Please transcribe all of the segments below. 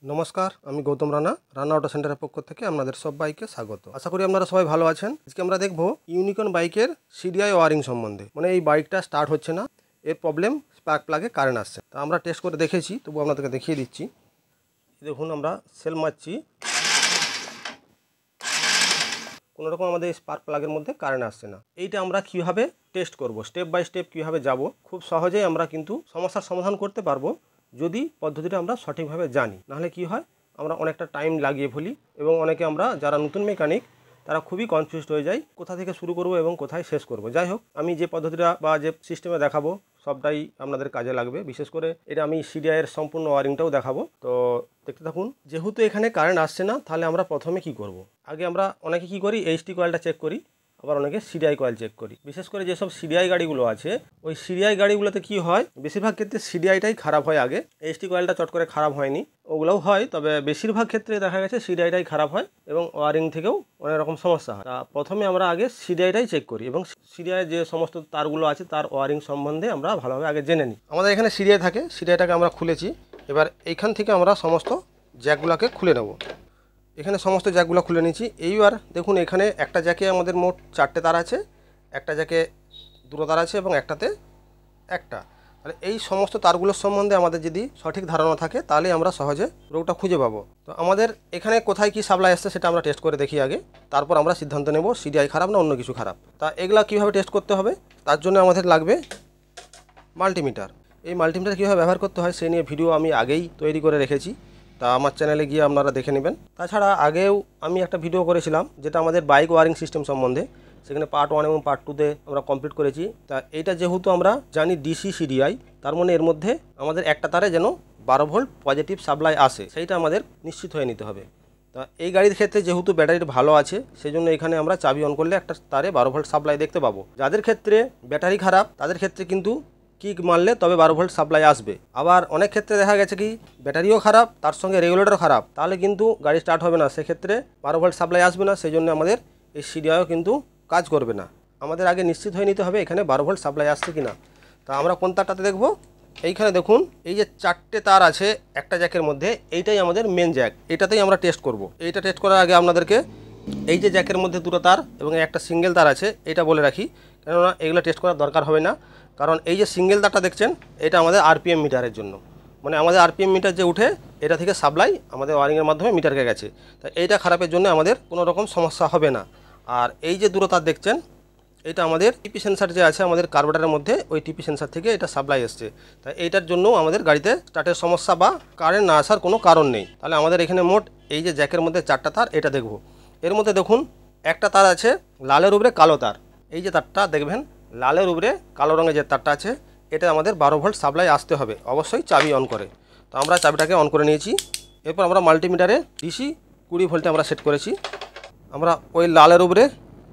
নমস্কার, আমি গৌতম রানা, রানা অটো সেন্টারের পক্ষ থেকে আপনাদের সবাইকে স্বাগত। আশা করি আপনারা সবাই ভালো আছেন। আজকে আমরা দেখব ইউনিকর্ন বাইকের সিডিআই ওয়ারিং সম্বন্ধে। মানে এই বাইকটা স্টার্ট হচ্ছে না, এর প্রবলেম স্পার্ক প্লাগে কারেন্ট আসছে। তা আমরা টেস্ট করে দেখেছি, তবু আপনাদেরকে দেখিয়ে দিচ্ছি। দেখুন, আমরা সেল মারছি, কোনোরকম আমাদের স্পার্ক প্লাগের মধ্যে কারেন্ট আসছে না। এইটা আমরা কীভাবে টেস্ট করব, স্টেপ বাই স্টেপ কীভাবে যাব, খুব সহজেই আমরা কিন্তু সমস্যার সমাধান করতে পারবো যদি পদ্ধতিটা আমরা সঠিকভাবে জানি। নাহলে কি হয়, আমরা অনেকটা টাইম লাগিয়ে ফেলি এবং অনেকে আমরা যারা নতুন মেকানিক তারা খুবই কনফিউজড হয়ে যায় কোথা থেকে শুরু করব এবং কোথায় শেষ করব। যাই হোক, আমি যে পদ্ধতিটা বা যে সিস্টেমে দেখাবো সবটাই আপনাদের কাজে লাগবে। বিশেষ করে এটা আমি সিডিআইয়ের সম্পূর্ণ ওয়ারিংটাও দেখাবো, তো দেখতে থাকুন। যেহেতু এখানে কারেন্ট আসছে না, তাহলে আমরা প্রথমে কি করব, আগে আমরা অনেকে কি করি, এইচটি কয়েলটা চেক করি, আবার অনেকে সিডিআই কয়েল চেক করি। বিশেষ করে যেসব সিডিআই গাড়িগুলো আছে, ওই সিডিআই গাড়িগুলোতে কি হয়, বেশিরভাগ ক্ষেত্রে সিডিআইটাই খারাপ হয় আগে, এইচটি কয়েলটা চট করে খারাপ হয়নি, ওগুলোও হয়, তবে বেশিরভাগ ক্ষেত্রে দেখা গেছে সিডিআইটাই খারাপ হয় এবং ওয়ারিং থেকেও অনেক রকম সমস্যা হয়। তা প্রথমে আমরা আগে সিডিআইটাই চেক করি এবং সিডিআই যে সমস্ত তারগুলো আছে তার ওয়ারিং সম্বন্ধে আমরা ভালোভাবে আগে জেনে নিই। আমাদের এখানে সিডিআই থাকে, সিডিআইটাকে আমরা খুলেছি। এবার এইখান থেকে আমরা সমস্ত জ্যাকগুলোকে খুলে নেব। এখানে সমস্ত জ্যাকগুলো খুলে নিয়েছি। এইবার দেখুন, এখানে একটা জ্যাকে আমাদের মোট 4টে তার আছে, একটা জ্যাকে 2টো তার আছে এবং একটাতে একটা। তাহলে এই সমস্ত তারগুলোর সম্বন্ধে আমাদের যদি সঠিক ধারণা থাকে, তাহলে আমরা সহজে রোগটা খুঁজে পাবো। তো আমাদের এখানে কোথায় কি সাপ্লাই আসছে সেটা আমরা টেস্ট করে দেখি আগে, তারপর আমরা সিদ্ধান্ত নেব সিডিআই খারাপ না অন্য কিছু খারাপ। তা এগুলা কীভাবে টেস্ট করতে হবে, তার জন্য আমাদের লাগবে মাল্টিমিটার। এই মাল্টিমিটার কীভাবে ব্যবহার করতে হয় সেই নিয়ে ভিডিও আমি আগেই তৈরি করে রেখেছি, তা আমার চ্যানেলে গিয়ে আপনারা দেখে নেবেন। তাছাড়া আগেও আমি একটা ভিডিও করেছিলাম যেটা আমাদের বাইক ওয়ারিং সিস্টেম সম্বন্ধে, সেখানে পার্ট 1 এবং পার্ট 2তে আমরা কমপ্লিট করেছি। তা এইটা যেহেতু আমরা জানি ডিসি সিডিআই, তার মানে এর মধ্যে আমাদের একটা তারে যেন 12 ভোল্ট পজিটিভ সাপ্লাই আসে, সেইটা আমাদের নিশ্চিত হয়ে নিতে হবে। তা এই গাড়ির ক্ষেত্রে যেহেতু ব্যাটারিটা ভালো আছে, সেই জন্য এখানে আমরা চাবি অন করলে একটা তারে 12 ভোল্ট সাপ্লাই দেখতে পাবো। যাদের ক্ষেত্রে ব্যাটারি খারাপ তাদের ক্ষেত্রে কিন্তু কিক মারলে তবে 12 ভোল্ট সাপ্লাই আসবে। আবার অনেক ক্ষেত্রে দেখা গেছে কি ব্যাটারিও খারাপ, তার সঙ্গে রেগুলেটর খারাপ, তাহলে কিন্তু গাড়ি স্টার্ট হবে না, সেক্ষেত্রে 12 ভোল্ট সাপ্লাই আসবে না, সেই জন্য আমাদের এই সিডিআইও কিন্তু কাজ করবে না। আমাদের আগে নিশ্চিত হয়ে নিতে হবে এখানে 12 ভোল্ট সাপ্লাই আসছে কিনা। তা আমরা কোন তারটাতে দেখব, এইখানে দেখুন এই যে 4টে তার আছে একটা জ্যাকের মধ্যে, এইটাই আমাদের মেন জ্যাক, এটাতেই আমরা টেস্ট করব। এইটা টেস্ট করার আগে আপনাদেরকে এই যে জ্যাকের মধ্যে 2টো তার এবং একটা সিঙ্গেল তার আছে, এটা বলে রাখি, কেননা এগুলো টেস্ট করার দরকার হবে না। কারণ এই যে সিঙ্গেল তারটা দেখছেন, এটা আমাদের আরপিএম মিটারের জন্য, মানে আমাদের আরপিএম মিটার যে উঠে এটা থেকে সাপ্লাই আমাদের ওয়ারিংয়ের মাধ্যমে মিটারকে গেছে। তাই এইটা খারাপের জন্য আমাদের কোনো রকম সমস্যা হবে না। আর এই যে 2টো তার দেখছেন, এটা আমাদের টিপি সেন্সার যে আছে আমাদের কার্বোরেটরের মধ্যে, ওই টিপি সেন্সার থেকে এটা সাপ্লাই এসছে। তাই এইটার জন্য আমাদের গাড়িতে স্টার্টের সমস্যা বা কারেন্ট না আসার কোনো কারণ নেই। তাহলে আমাদের এখানে মোট এই যে জ্যাকের মধ্যে 4টা তার, এটা দেখব। এর মধ্যে দেখুন একটা তার আছে লালের উপরে কালো তার, এই যে তারটা দেখবেন লালের উপরে কালো রঙের যে তারটা আছে, এটা আমাদের 12 ভোল্ট সাপ্লাই আসতে হবে, অবশ্যই চাবি অন করে। তো আমরা চাবিটাকে অন করে নিয়েছি। এরপর আমরা মাল্টিমিটারে ডিসি 20 ভোল্টে আমরা সেট করেছি। আমরা ওই লালের উপরে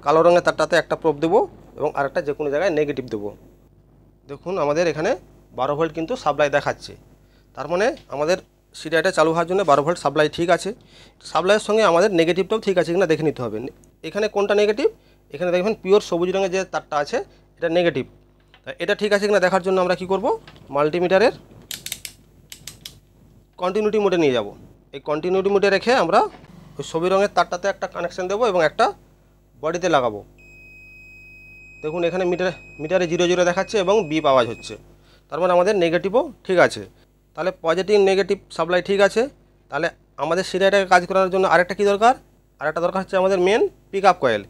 কালো রঙের তারটাতে একটা প্রোব দেবো এবং আরেকটা যে কোনো জায়গায় নেগেটিভ দেবো। দেখুন আমাদের এখানে 12 ভোল্ট কিন্তু সাপ্লাই দেখাচ্ছে, তার মানে আমাদের সিডিআইটা চালু হওয়ার জন্য 12 ভোল্ট সাপ্লাই ঠিক আছে। সাপ্লাইয়ের সঙ্গে আমাদের নেগেটিভটাও ঠিক আছে কিনা দেখে নিতে হবে। এখানে কোনটা নেগেটিভ, এখানে দেখবেন পিওর সবুজ রঙের যে তারটা আছে এটা নেগেটিভ। এটা ঠিক আছে কিনা দেখার জন্য আমরা কি করব, মাল্টিমিটারের কন্টিনিউটি মোডে নিয়ে যাব। এই কন্টিনিউটি মোডে রেখে আমরা ওই সবুজ রঙের তারটাতে একটা কানেকশান দেবো এবং একটা বডিতে লাগাবো। দেখুন এখানে মিটারে 0 দেখাচ্ছে এবং বিপ আওয়াজ হচ্ছে, তার মানে আমাদের নেগেটিভও ঠিক আছে। তাহলে পজিটিভ নেগেটিভ সাপ্লাই ঠিক আছে। তাহলে আমাদের সিডিআইটাকে কাজ করার জন্য আরেকটা কী দরকার, আরেকটা দরকার হচ্ছে আমাদের main pick up coil.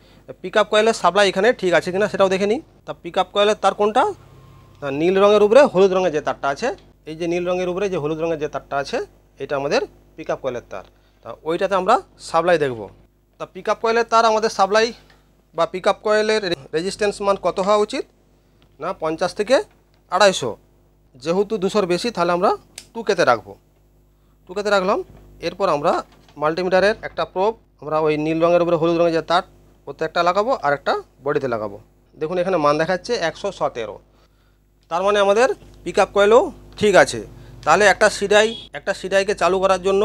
Pick up কয়েলের সাপ্লাই এখানে ঠিক আছে কিনা সেটাও দেখে নিই। তা পিক আপ কয়েলের তার কোনটা, নীল রঙের উপরে হলুদ রঙের যে তারটা আছে, এই যে নীল রঙের উপরে যে হলুদ রঙের যে তারটা আছে, এটা আমাদের পিক আপ কয়েলের তার। তা ওইটাতে আমরা সাপ্লাই দেখব। তা পিক আপ কয়েলের তার আমাদের সাপ্লাই বা পিক আপ কয়েলের রেজিস্ট্যান্স মান কত হওয়া উচিত না, 50 থেকে 250। যেহেতু 200-র বেশি, তাহলে আমরা 2K-তে রাখবো, 2K-তে রাখলাম। এরপর আমরা মাল্টিমিটারের একটা প্রোব আমরা ওই নীল রঙের উপরে হলুদ রঙের যে তার, ওতে একটা লাগাবো আর একটা বডিতে লাগাবো। দেখুন এখানে মান দেখাচ্ছে 117, তার মানে আমাদের পিক আপ কয়েলও ঠিক আছে। তাহলে একটা সিডিআইকে চালু করার জন্য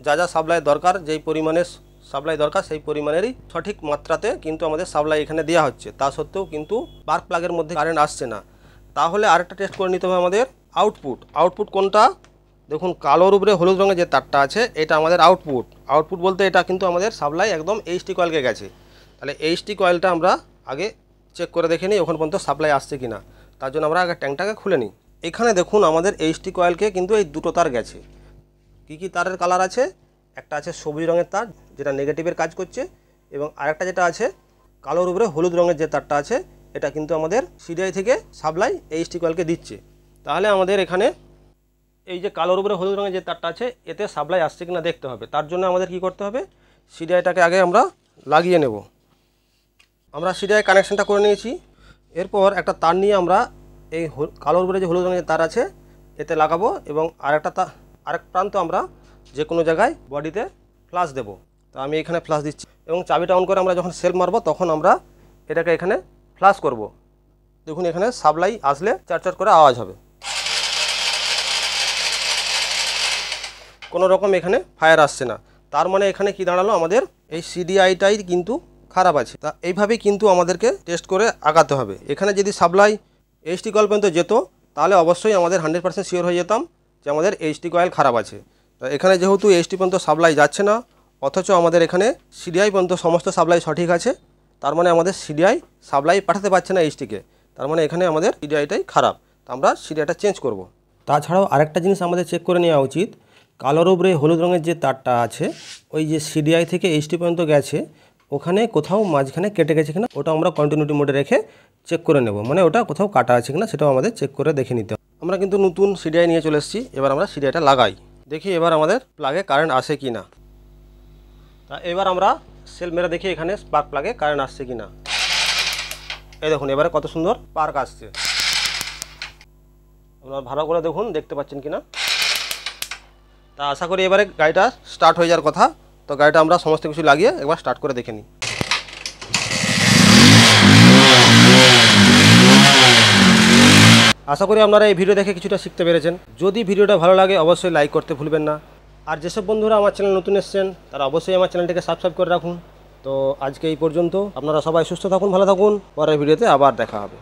যা যা সাপ্লাই দরকার, যেই পরিমাণে সাপ্লাই দরকার সেই পরিমাণেরই সঠিক মাত্রাতে কিন্তু আমাদের সাপ্লাই এখানে দেওয়া হচ্ছে। তা সত্ত্বেও কিন্তু স্পার্ক প্লাগের মধ্যে কারেন্ট আসছে না। তাহলে আরেকটা টেস্ট করে নিতে হবে আমাদের আউটপুট কোনটা, দেখুন কালোর উপরে হলুদ রঙের যে তারটা আছে এটা আমাদের আউটপুট বলতে এটা কিন্তু আমাদের সাপ্লাই একদম এইচটি কয়েলকে গেছে। তাহলে এইচটি কয়েলটা আমরা আগে চেক করে দেখে নিই ওখান পর্যন্ত সাপ্লাই আসছে কিনা। তার জন্য আমরা আগে ট্যাঙ্কটাকে খুলে নিই। এখানে দেখুন আমাদের এইচটি কয়েলকে কিন্তু এই দুটো তার গেছে। কি তারের কালার আছে, একটা আছে সবুজ রঙের তার যেটা নেগেটিভের কাজ করছে, এবং আরেকটা যেটা আছে কালোর উপরে হলুদ রঙের যে তারটা আছে এটা কিন্তু আমাদের সিডিআই থেকে সাপ্লাই এইচটি কয়েলকে দিচ্ছে। তাহলে আমাদের এখানে এই যে কালোর উপরে হলুদ রঙের যে তারটা আছে এতে সাপ্লাই আসছে কিনা দেখতে হবে। তার জন্য আমাদের কি করতে হবে, সিডিআইটাকে আগে আমরা লাগিয়ে নেব। আমরা সিডিআই কানেকশানটা করে নিয়েছি। এরপর একটা তার নিয়ে আমরা এই কালোর উপরে যে হলুদ রঙের তার আছে এতে লাগাবো, এবং আরেক প্রান্ত আমরা যে কোনো জায়গায় বডিতে ফ্লাশ দেব। তো আমি এখানে ফ্লাশ দিচ্ছি, এবং চাবিটা অন করে আমরা যখন সেলফ মারবো তখন আমরা এটাকে এখানে ফ্লাশ করব। দেখুন এখানে সাপ্লাই আসলে চারচার করে আওয়াজ হবে। কোনো রকম এখানে ফায়ার আসছে না, তার মানে এখানে কি দাঁড়ালো, আমাদের এই সিডিআইটাই কিন্তু খারাপ আছে। তা এইভাবেই কিন্তু আমাদেরকে টেস্ট করে আগাতে হবে। এখানে যদি সাপ্লাই এইচটি কয়েল পর্যন্ত যেত তাহলে অবশ্যই আমাদের 100% শিওর হয়ে যেতাম যে আমাদের এইচটি কয়েল খারাপ আছে। তা এখানে যেহেতু এইচটি পর্যন্ত সাপ্লাই যাচ্ছে না, অথচ আমাদের এখানে সিডিআই পর্যন্ত সমস্ত সাপ্লাই সঠিক আছে, তার মানে আমাদের সিডিআই সাপ্লাই পাঠাতে পারছে না এইচটিকে, তার মানে এখানে আমাদের সিডিআইটাই খারাপ। তা আমরা সিডিআইটা চেঞ্জ করব। তাছাড়াও আরেকটা জিনিস আমাদের চেক করে নেওয়া উচিত, কালোর উপরে হলুদ রঙের যে তারটা আছে ওই যে সিডিআই থেকে এইচটি পর্যন্ত গেছে ওখানে কোথাও মাঝখানে কেটে গেছে কিনা ওটা আমরা কন্টিনিউটি মোডে রেখে চেক করে নেব। মানে ওটা কোথাও কাটা আছে কিনা সেটাও আমাদের চেক করে দেখে নিতে হবে। আমরা কিন্তু নতুন সিডিআই নিয়ে চলে এসেছি, এবার আমরা সিডিআইটা লাগাই, দেখি এবার আমাদের প্লাগে কারেন্ট আসে কি না। তা এবার আমরা সেল মেরে দেখি এখানে স্পার্ক প্লাগে কারেন্ট আসছে কি না। এই দেখুন এবারে কত সুন্দর স্পার্ক আসছে, আপনারা ভালো করে দেখুন দেখতে পাচ্ছেন কিনা। তা আশা করি এবারে গাড়িটা স্টার্ট হয়ে যাওয়ার কথা। তো গাড়িটা আমরা সমস্ত কিছু লাগিয়ে একবার স্টার্ট করে দেখে নিই। আশা করি আপনারা এই ভিডিও দেখে কিছুটা শিখতে পেরেছেন। যদি ভিডিওটা ভালো লাগে অবশ্যই লাইক করতে ভুলবেন না। আর যেসব বন্ধুরা আমার চ্যানেল নতুন এসেছেন তারা অবশ্যই আমার চ্যানেলটিকে সাবস্ক্রাইব করে রাখুন। তো আজকে এই পর্যন্ত, আপনারা সবাই সুস্থ থাকুন, ভালো থাকুন, পরের ভিডিওতে আবার দেখা হবে।